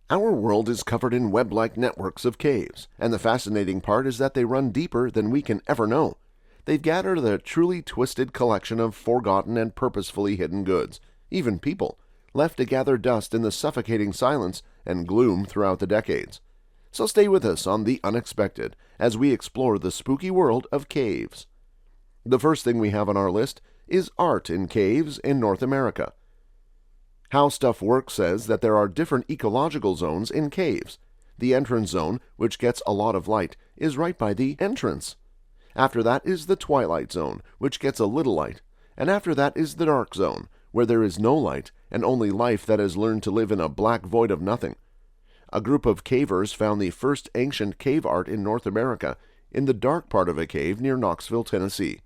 Our world is covered in web-like networks of caves, and the fascinating part is that they run deeper than we can ever know. They've gathered a truly twisted collection of forgotten and purposefully hidden goods, even people, left to gather dust in the suffocating silence and gloom throughout the decades. So stay with us on The Unexpected as we explore the spooky world of caves. The first thing we have on our list is art in caves in North America. How Stuff Works says that there are different ecological zones in caves. The entrance zone, which gets a lot of light, is right by the entrance. After that is the twilight zone, which gets a little light. And after that is the dark zone, where there is no light and only life that has learned to live in a black void of nothing. A group of cavers found the first ancient cave art in North America in the dark part of a cave near Knoxville, Tennessee.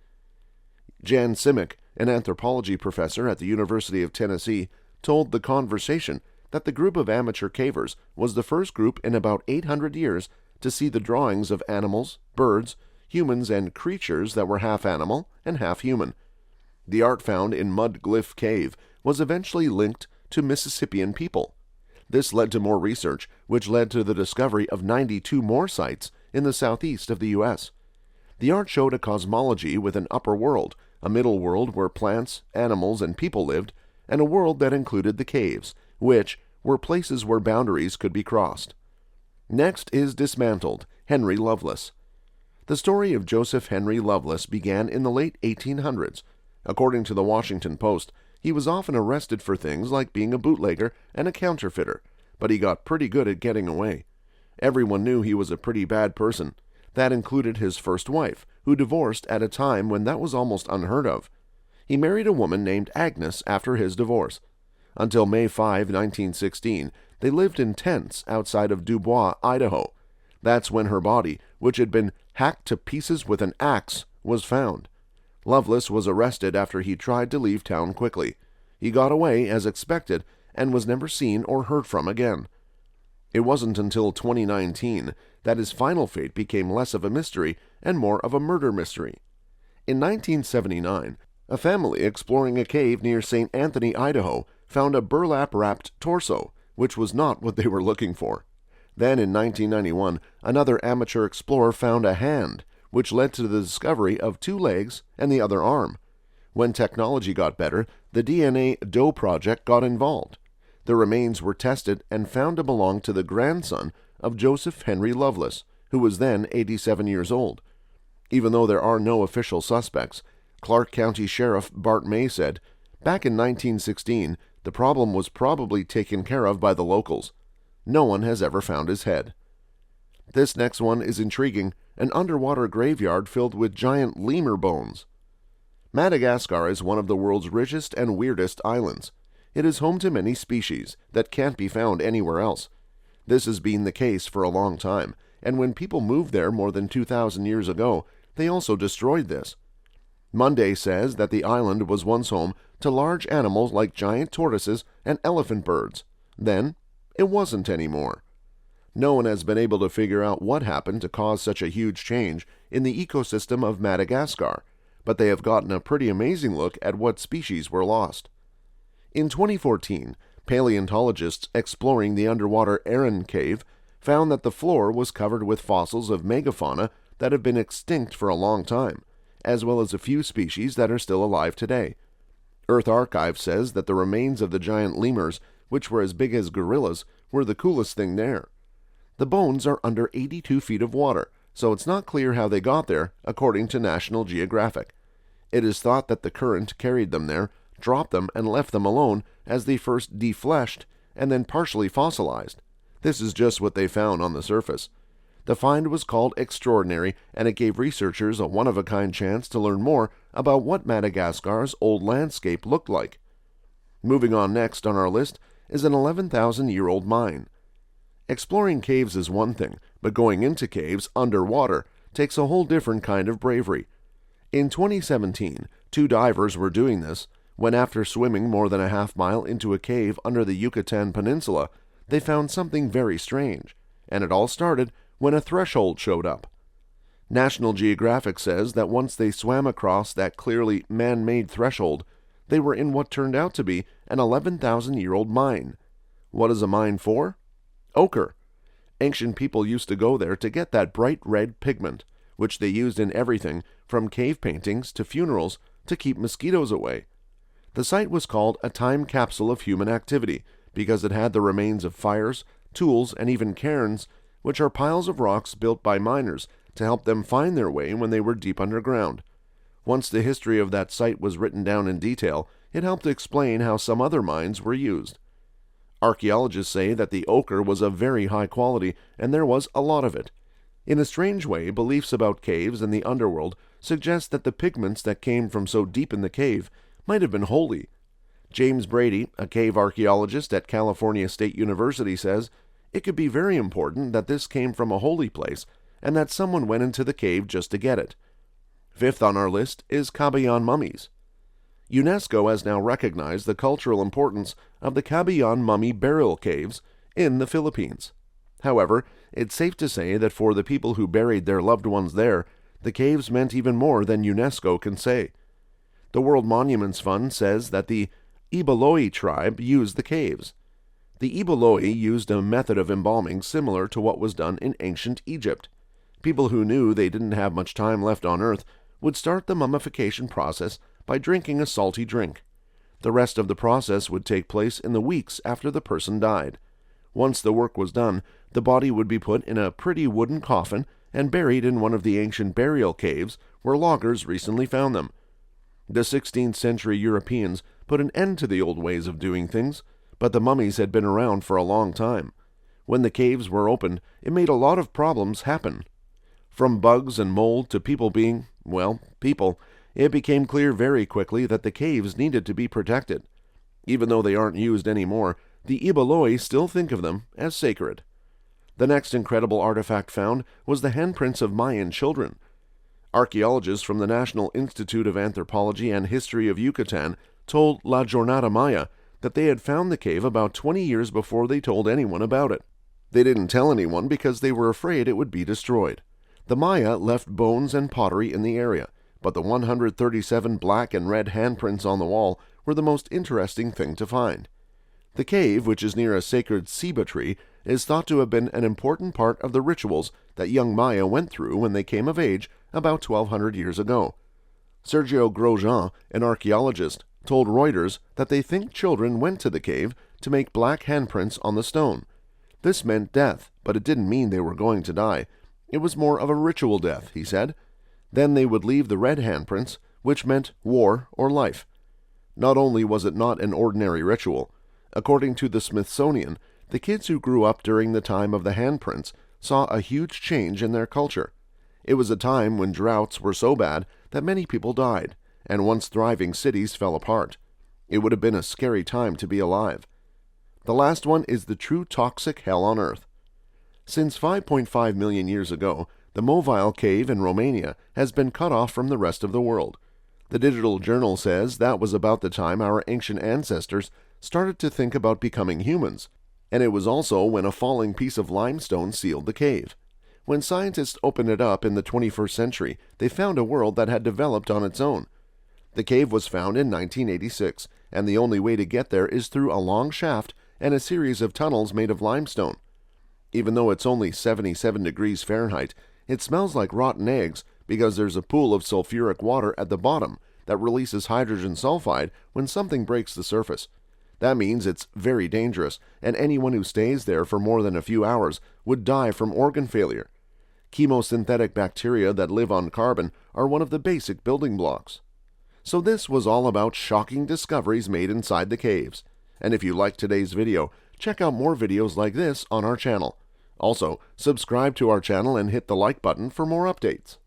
Jan Simic, an anthropology professor at the University of Tennessee, told The Conversation that the group of amateur cavers was the first group in about 800 years to see the drawings of animals, birds, humans, and creatures that were half animal and half human. The art found in Mud Glyph Cave was eventually linked to Mississippian people. This led to more research, which led to the discovery of 92 more sites in the southeast of the U.S. The art showed a cosmology with an upper world, a middle world where plants, animals, and people lived, and a world that included the caves, which were places where boundaries could be crossed. Next is Dismantled, Henry Lovelace. The story of Joseph Henry Lovelace began in the late 1800s. According to the Washington Post, he was often arrested for things like being a bootlegger and a counterfeiter, but he got pretty good at getting away. Everyone knew he was a pretty bad person. That included his first wife, who divorced at a time when that was almost unheard of. He married a woman named Agnes after his divorce. Until May 5, 1916, they lived in tents outside of Dubois, Idaho. That's when her body, which had been hacked to pieces with an axe, was found. Lovelace was arrested after he tried to leave town quickly. He got away as expected and was never seen or heard from again. It wasn't until 2019 that his final fate became less of a mystery and more of a murder mystery. In 1979, a family exploring a cave near St. Anthony, Idaho, found a burlap-wrapped torso, which was not what they were looking for. Then in 1991, another amateur explorer found a hand, which led to the discovery of 2 legs and the other arm. When technology got better, the DNA Doe Project got involved. The remains were tested and found to belong to the grandson of Joseph Henry Lovelace, who was then 87 years old. Even though there are no official suspects, Clark County Sheriff Bart May said, "Back in 1916, the problem was probably taken care of by the locals. No one has ever found his head." This next one is intriguing, an underwater graveyard filled with giant lemur bones. Madagascar is one of the world's richest and weirdest islands. It is home to many species that can't be found anywhere else. This has been the case for a long time, and when people moved there more than 2,000 years ago, they also destroyed this. Monday says that the island was once home to large animals like giant tortoises and elephant birds. Then, it wasn't anymore. No one has been able to figure out what happened to cause such a huge change in the ecosystem of Madagascar, but they have gotten a pretty amazing look at what species were lost. In 2014, paleontologists exploring the underwater Aran Cave found that the floor was covered with fossils of megafauna that have been extinct for a long time, as well as a few species that are still alive today. Earth Archive says that the remains of the giant lemurs, which were as big as gorillas, were the coolest thing there. The bones are under 82 feet of water, so it's not clear how they got there, according to National Geographic. It is thought that the current carried them there, dropped them, and left them alone as they first defleshed and then partially fossilized. This is just what they found on the surface. The find was called extraordinary, and it gave researchers a one-of-a-kind chance to learn more about what Madagascar's old landscape looked like. Moving on, next on our list is an 11,000-year-old mine. Exploring caves is one thing, but going into caves underwater takes a whole different kind of bravery. In 2017, 2 divers were doing this when, after swimming more than a half-mile into a cave under the Yucatan Peninsula, they found something very strange, and it all started when a threshold showed up. National Geographic says that once they swam across that clearly man-made threshold, they were in what turned out to be an 11,000-year-old mine. What is a mine for? Ochre. Ancient people used to go there to get that bright red pigment, which they used in everything from cave paintings to funerals to keep mosquitoes away. The site was called a time capsule of human activity because it had the remains of fires, tools, and even cairns, which are piles of rocks built by miners to help them find their way when they were deep underground. Once the history of that site was written down in detail, it helped explain how some other mines were used. Archaeologists say that the ochre was of very high quality, and there was a lot of it. In a strange way, beliefs about caves and the underworld suggest that the pigments that came from so deep in the cave might have been holy. James Brady, a cave archaeologist at California State University, says it could be very important that this came from a holy place and that someone went into the cave just to get it. Fifth on our list is Cagayan mummies. UNESCO has now recognized the cultural importance of the Cagayan mummy burial caves in the Philippines. However, it's safe to say that for the people who buried their loved ones there, the caves meant even more than UNESCO can say. The World Monuments Fund says that the Ibaloi tribe used the caves. The Ibaloi used a method of embalming similar to what was done in ancient Egypt. People who knew they didn't have much time left on earth would start the mummification process by drinking a salty drink. The rest of the process would take place in the weeks after the person died. Once the work was done, the body would be put in a pretty wooden coffin and buried in one of the ancient burial caves where loggers recently found them. The 16th century Europeans put an end to the old ways of doing things, but the mummies had been around for a long time. When the caves were opened, it made a lot of problems happen. From bugs and mold to people being, well, people, it became clear very quickly that the caves needed to be protected. Even though they aren't used anymore, the Ibaloi still think of them as sacred. The next incredible artifact found was the handprints of Mayan children. Archaeologists from the National Institute of Anthropology and History of Yucatan told La Jornada Maya that they had found the cave about 20 years before they told anyone about it. They didn't tell anyone because they were afraid it would be destroyed. The Maya left bones and pottery in the area, but the 137 black and red handprints on the wall were the most interesting thing to find. The cave, which is near a sacred ceiba tree, is thought to have been an important part of the rituals that young Maya went through when they came of age about 1,200 years ago. Sergio Grosjean, an archaeologist, told Reuters that they think children went to the cave to make black handprints on the stone. This meant death, but it didn't mean they were going to die. It was more of a ritual death, he said. Then they would leave the red handprints, which meant war or life. Not only was it not an ordinary ritual, according to the Smithsonian, the kids who grew up during the time of the handprints saw a huge change in their culture. It was a time when droughts were so bad that many people died, and once thriving cities fell apart. It would have been a scary time to be alive. The last one is the true toxic hell on Earth. Since 5.5 million years ago, the Movile Cave in Romania has been cut off from the rest of the world. The Digital Journal says that was about the time our ancient ancestors started to think about becoming humans, and it was also when a falling piece of limestone sealed the cave. When scientists opened it up in the 21st century, they found a world that had developed on its own. The cave was found in 1986, and the only way to get there is through a long shaft and a series of tunnels made of limestone. Even though it's only 77 degrees Fahrenheit, it smells like rotten eggs because there's a pool of sulfuric water at the bottom that releases hydrogen sulfide when something breaks the surface. That means it's very dangerous, and anyone who stays there for more than a few hours would die from organ failure. Chemosynthetic bacteria that live on carbon are one of the basic building blocks. So this was all about shocking discoveries made inside the caves. And if you liked today's video, check out more videos like this on our channel. Also, subscribe to our channel and hit the like button for more updates.